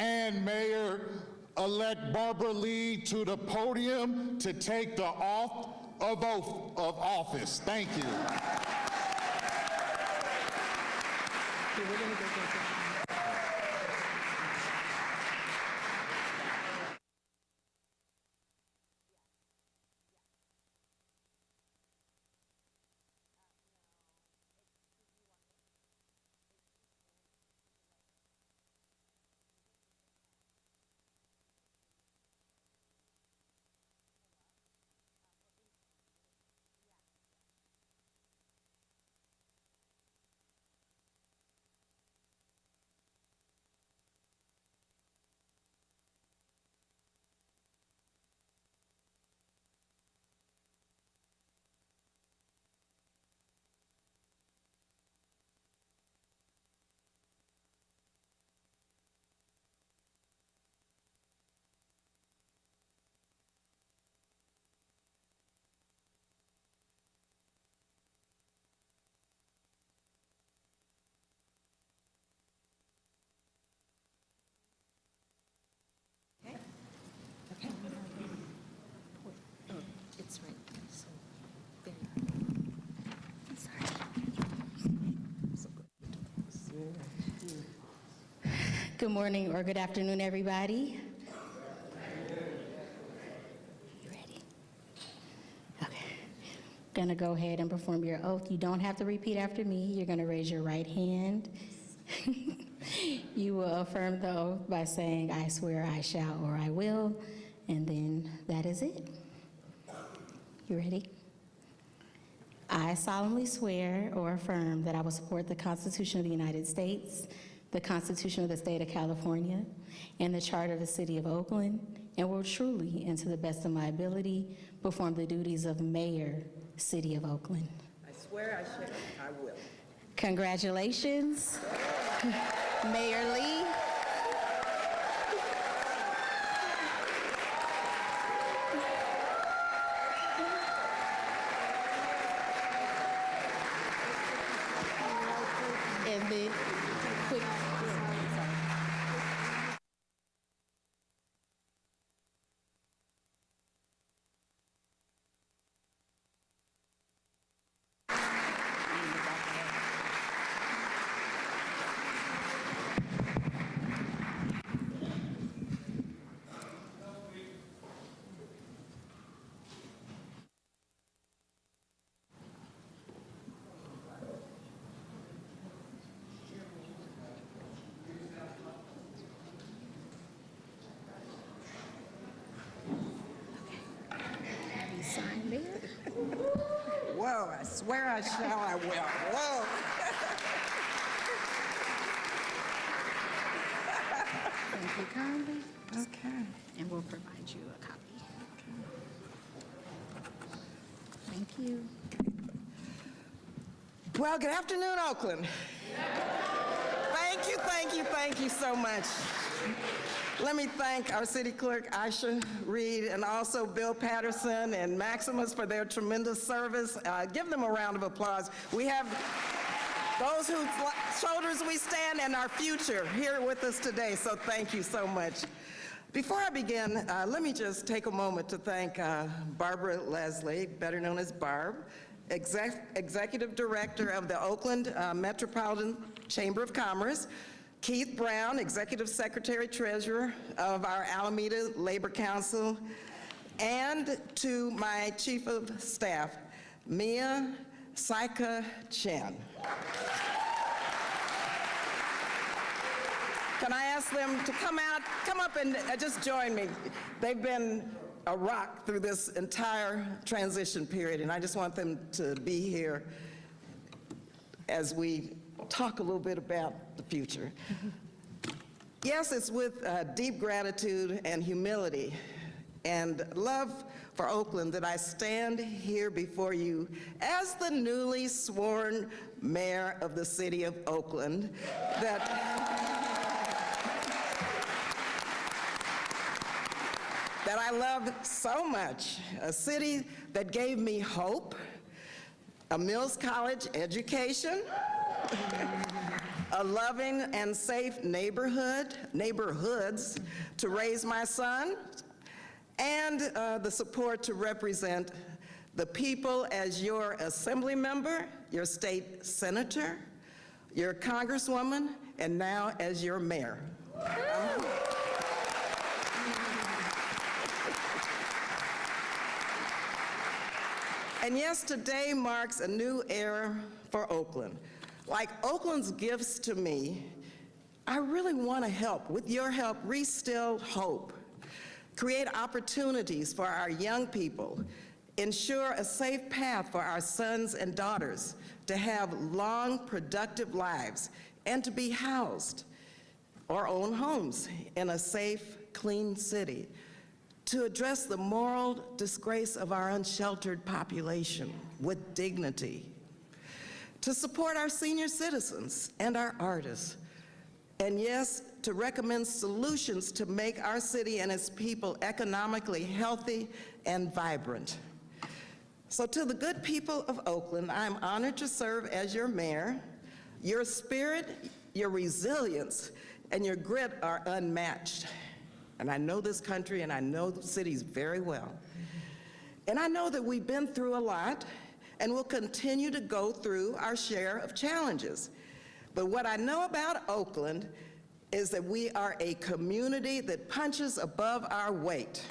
and Mayor-elect Barbara Lee to the podium to take the oath of office. Thank you. It's right there, so there you go. Sorry. Good morning or good afternoon, everybody. You ready? Okay. Gonna go ahead and perform your oath. You don't have to repeat after me. You're gonna raise your right hand. You will affirm the oath by saying, I swear, I shall, or I will, and then that is it. You ready? I solemnly swear or affirm that I will support the Constitution of the United States, the Constitution of the State of California, and the Charter of the City of Oakland, and will truly, and to the best of my ability, perform the duties of Mayor, City of Oakland. I swear I shall, I will. Congratulations, Mayor Lee. And then, quick. Sign there. Whoa, I swear I shall, I will. Whoa. Thank you kindly. Okay. And we'll provide you a copy. Thank you. Well, good afternoon, Oakland. Thank you so much. Let me thank our city clerk, Aisha Reed, and also Bill Patterson and Maximus for their tremendous service. Give them a round of applause. We have those whose shoulders we stand and our future here with us today, so thank you so much. Before I begin, let me just take a moment to thank Barbara Leslie, better known as Barb, Executive Director of the Oakland Metropolitan Chamber of Commerce, Keith Brown, Executive Secretary Treasurer of our Alameda Labor Council, and to my Chief of Staff, Mia Saika Chen. Can I ask them to come up and just join me? They've been a rock through this entire transition period, and I just want them to be here as we talk a little bit about the future. Yes, it's with deep gratitude and humility and love for Oakland that I stand here before you as the newly sworn mayor of the city of Oakland that I love so much, a city that gave me hope, a Mills College education, a loving and safe neighborhoods to raise my son, and the support to represent the people as your assembly member, your state senator, your congresswoman, and now as your mayor. And yes, today marks a new era for Oakland. Like Oakland's gifts to me, I really want to help, with your help, reinstill hope, create opportunities for our young people, ensure a safe path for our sons and daughters to have long, productive lives, and to be housed or own homes in a safe, clean city, to address the moral disgrace of our unsheltered population with dignity, to support our senior citizens and our artists, and yes, to recommend solutions to make our city and its people economically healthy and vibrant. So to the good people of Oakland, I'm honored to serve as your mayor. Your spirit, your resilience, and your grit are unmatched. And I know this country and I know the cities very well. And I know that we've been through a lot and will continue to go through our share of challenges. But what I know about Oakland is that we are a community that punches above our weight,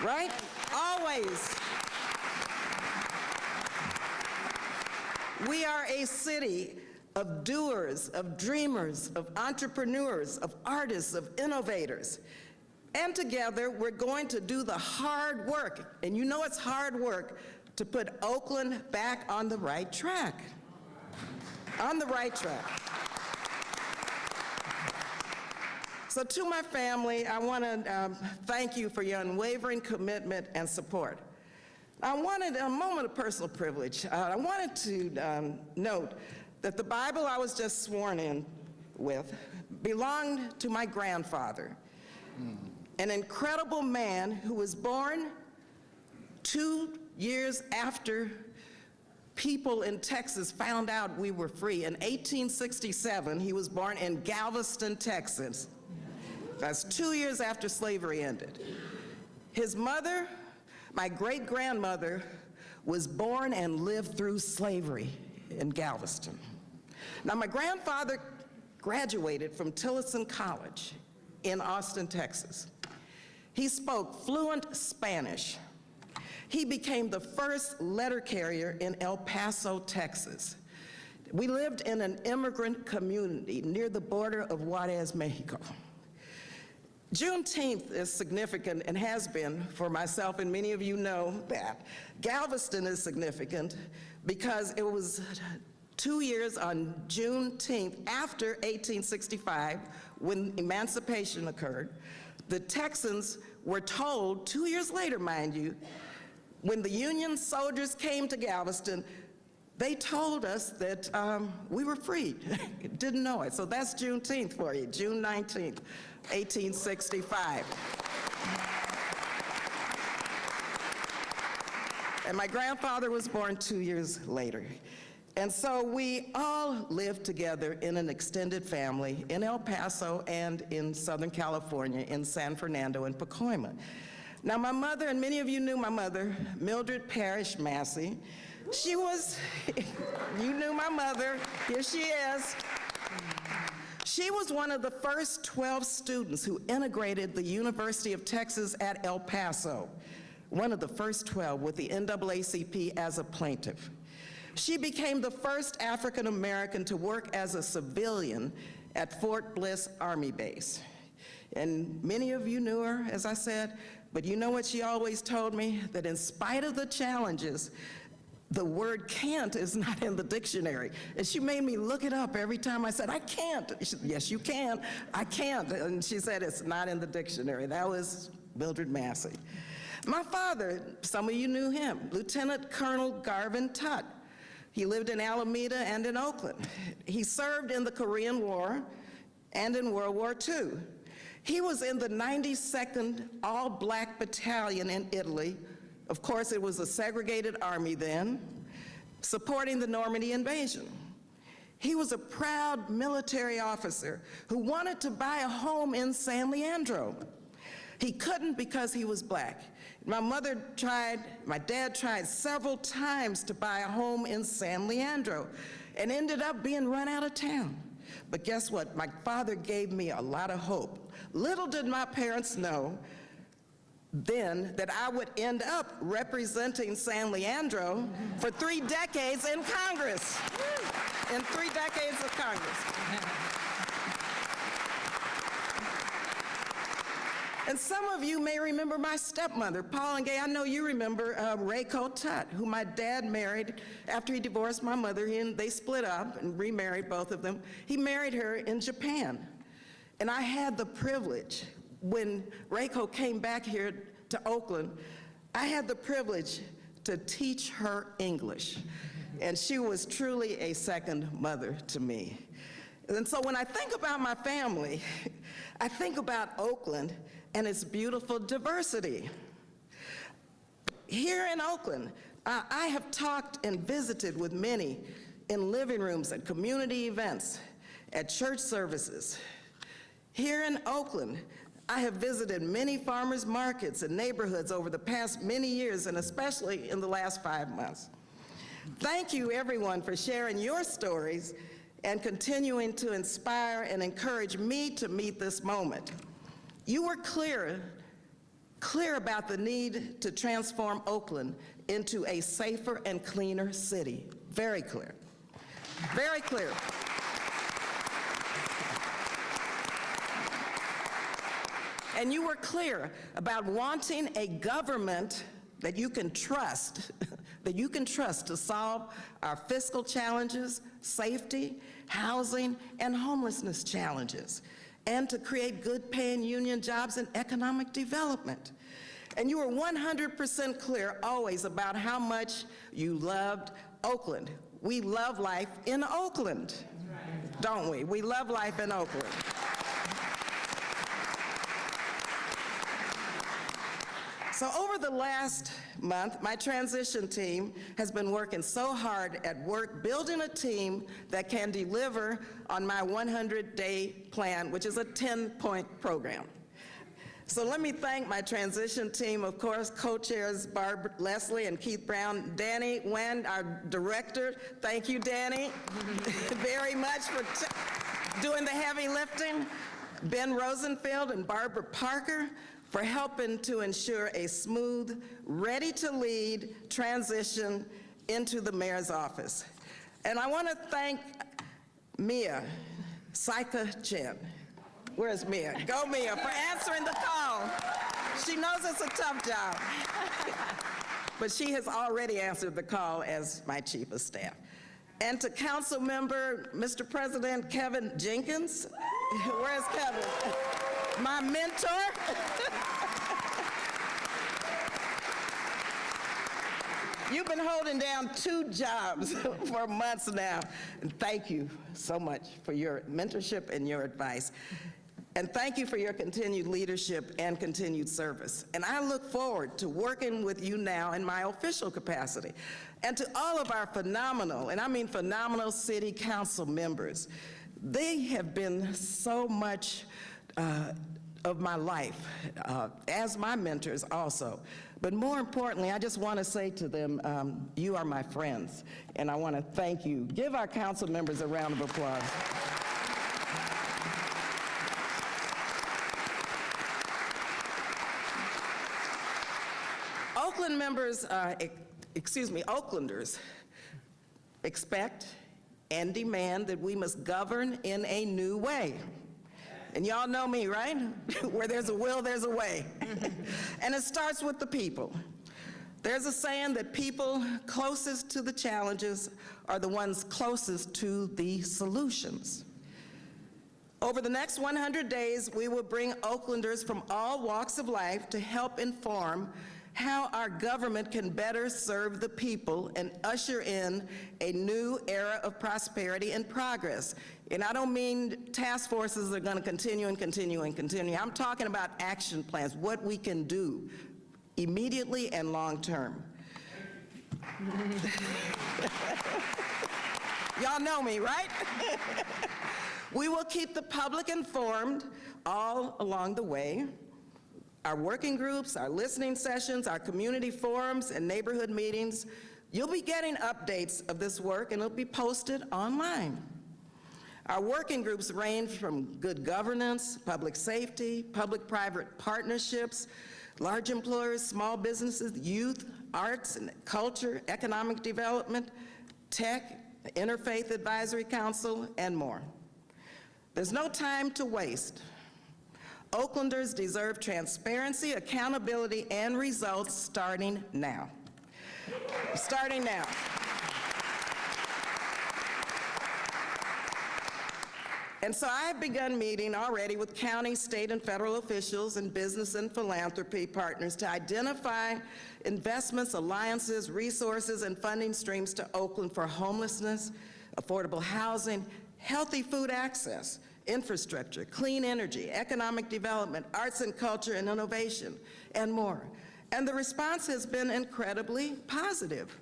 right? Always. We are a city of doers, of dreamers, of entrepreneurs, of artists, of innovators. And together, we're going to do the hard work, and you know it's hard work, to put Oakland back on the right track. On the right track. So to my family, I want to thank you for your unwavering commitment and support. I wanted a moment of personal privilege. I wanted to note that the Bible I was just sworn in with belonged to my grandfather, an incredible man who was born 2 years after people in Texas found out we were free. In 1867, he was born in Galveston, Texas. That's 2 years after slavery ended. His mother, my great-grandmother, was born and lived through slavery in Galveston. Now, my grandfather graduated from Tillotson College in Austin, Texas. He spoke fluent Spanish. He became the first letter carrier in El Paso, Texas. We lived in an immigrant community near the border of Juarez, Mexico. Juneteenth is significant and has been for myself, and many of you know that. Galveston is significant because it was 2 years on Juneteenth after 1865, when emancipation occurred. The Texans were told 2 years later, mind you, when the Union soldiers came to Galveston, they told us that we were freed. Didn't know it. So that's Juneteenth for you, June 19th, 1865. And my grandfather was born 2 years later. And so we all lived together in an extended family in El Paso and in Southern California, in San Fernando and Pacoima. Now my mother, and many of you knew my mother, Mildred Parrish Massey, she was, you knew my mother, here she is. She was one of the first 12 students who integrated the University of Texas at El Paso, one of the first 12 with the NAACP as a plaintiff. She became the first African American to work as a civilian at Fort Bliss Army Base. And many of you knew her, as I said, but you know what she always told me? That in spite of the challenges, the word can't is not in the dictionary. And she made me look it up every time I said, I can't. She said, yes, you can. I can't. And she said, it's not in the dictionary. That was Mildred Massey. My father, some of you knew him, Lieutenant Colonel Garvin Tutt. He lived in Alameda and in Oakland. He served in the Korean War and in World War II. He was in the 92nd All-Black Battalion in Italy. Of course, it was a segregated army then, supporting the Normandy invasion. He was a proud military officer who wanted to buy a home in San Leandro. He couldn't because he was black. My dad tried several times to buy a home in San Leandro and ended up being run out of town. But guess what? My father gave me a lot of hope. Little did my parents know then that I would end up representing San Leandro for 3 decades in Congress. In 3 decades of Congress. And some of you may remember my stepmother, Paul and Gay. I know you remember Rayco Tutt, who my dad married after he divorced my mother. They split up and remarried, both of them. He married her in Japan. And I had the privilege, when Rayco came back here to Oakland, I had the privilege to teach her English. And she was truly a second mother to me. And so when I think about my family, I think about Oakland and its beautiful diversity. Here in Oakland, I have talked and visited with many in living rooms at community events, at church services. Here in Oakland, I have visited many farmers markets and neighborhoods over the past many years, and especially in the last 5 months. Thank you, everyone, for sharing your stories and continuing to inspire and encourage me to meet this moment. You were clear about the need to transform Oakland into a safer and cleaner city. Very clear. Very clear. And you were clear about wanting a government that you can trust, that you can trust to solve our fiscal challenges, safety, housing, and homelessness challenges, and to create good-paying union jobs and economic development. And you were 100% clear always about how much you loved Oakland. We love life in Oakland, don't we? We love life in Oakland. So over the last month, my transition team has been working so hard at work building a team that can deliver on my 100-day plan, which is a 10-point program. So let me thank my transition team, of course, co-chairs Barb Leslie and Keith Brown, Danny Nguyen, our director. Thank you, Danny, very much for doing the heavy lifting. Ben Rosenfeld and Barbara Parker for helping to ensure a smooth, ready-to-lead transition into the mayor's office. And I want to thank Mia Saika Chen. Where's Mia? Go, Mia, for answering the call. She knows it's a tough job. But she has already answered the call as my chief of staff. And to Council Member, Mr. President Kevin Jenkins. Where's Kevin? My mentor. You've been holding down 2 jobs for months now. And thank you so much for your mentorship and your advice. And thank you for your continued leadership and continued service. And I look forward to working with you now in my official capacity. And to all of our phenomenal, and I mean phenomenal, city council members. They have been so much of my life, as my mentors also. But more importantly, I just want to say to them, you are my friends, and I want to thank you. Give our council members a round of applause. Oakland members, Oaklanders expect and demand that we must govern in a new way. And y'all know me, right? Where there's a will, there's a way. And it starts with the people. There's a saying that people closest to the challenges are the ones closest to the solutions. Over the next 100 days, we will bring Oaklanders from all walks of life to help inform how our government can better serve the people and usher in a new era of prosperity and progress. And I don't mean task forces that are going to continue and continue and continue. I'm talking about action plans, what we can do immediately and long term. Y'all know me, right? We will keep the public informed all along the way. Our working groups, our listening sessions, our community forums, and neighborhood meetings, you'll be getting updates of this work, and it'll be posted online. Our working groups range from good governance, public safety, public-private partnerships, large employers, small businesses, youth, arts and culture, economic development, tech, Interfaith Advisory Council, and more. There's no time to waste. Oaklanders deserve transparency, accountability, and results starting now. Starting now. And so I've begun meeting already with county, state, and federal officials and business and philanthropy partners to identify investments, alliances, resources, and funding streams to Oakland for homelessness, affordable housing, healthy food access, infrastructure, clean energy, economic development, arts and culture and innovation, and more. And the response has been incredibly positive.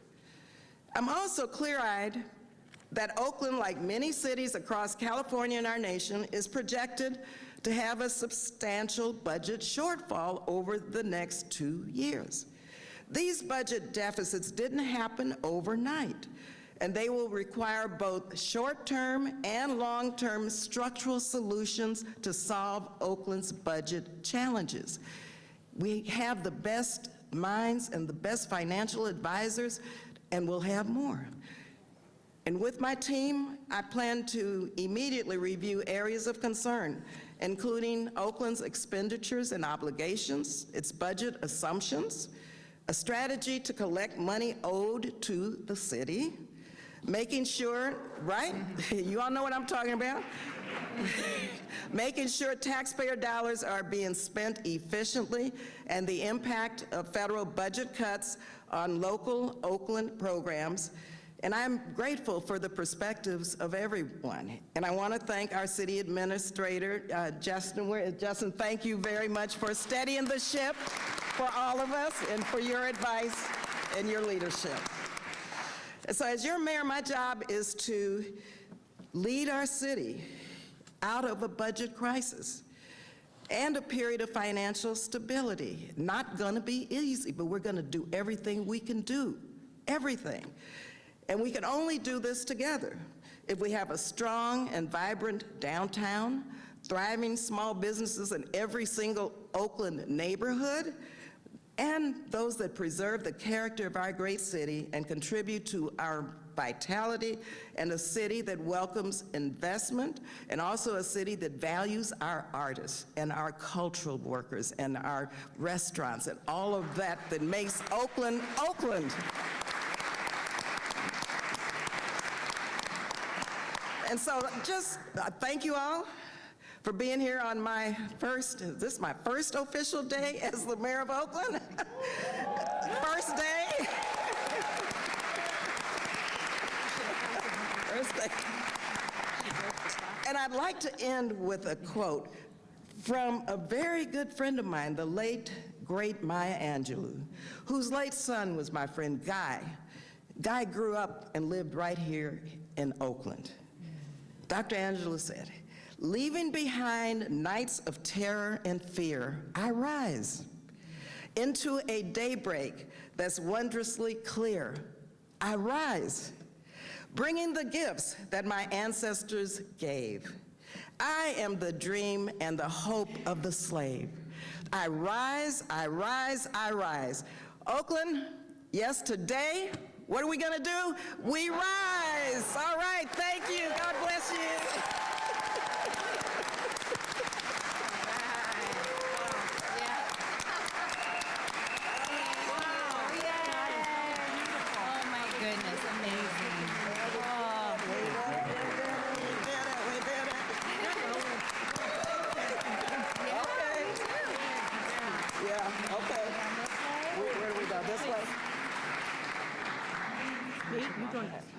I'm also clear-eyed that Oakland, like many cities across California and our nation, is projected to have a substantial budget shortfall over the next 2 years. These budget deficits didn't happen overnight, and they will require both short-term and long-term structural solutions to solve Oakland's budget challenges. We have the best minds and the best financial advisors, and we'll have more. And with my team, I plan to immediately review areas of concern, including Oakland's expenditures and obligations, its budget assumptions, a strategy to collect money owed to the city, making sure, right? You all know what I'm talking about? Making sure taxpayer dollars are being spent efficiently, and the impact of federal budget cuts on local Oakland programs. And I'm grateful for the perspectives of everyone. And I want to thank our city administrator, Justin. Justin, thank you very much for steadying the ship for all of us and for your advice and your leadership. And so as your mayor, my job is to lead our city out of a budget crisis and a period of financial stability. Not going to be easy, but we're going to do everything we can do, everything. And we can only do this together if we have a strong and vibrant downtown, thriving small businesses in every single Oakland neighborhood, and those that preserve the character of our great city and contribute to our vitality, and a city that welcomes investment, and also a city that values our artists and our cultural workers and our restaurants and all of that that makes Oakland, Oakland. And so just thank you all for being here on my first, is this my first official day as the mayor of Oakland? First day. First day. And I'd like to end with a quote from a very good friend of mine, the late, great Maya Angelou, whose late son was my friend Guy. Guy grew up and lived right here in Oakland. Dr. Angelou said, "Leaving behind nights of terror and fear, I rise into a daybreak that's wondrously clear. I rise, bringing the gifts that my ancestors gave. I am the dream and the hope of the slave. I rise, I rise, I rise." Oakland, yes, today, what are we gonna do? We rise. All right, thank you. God bless you. Where do we go? This way? You join us.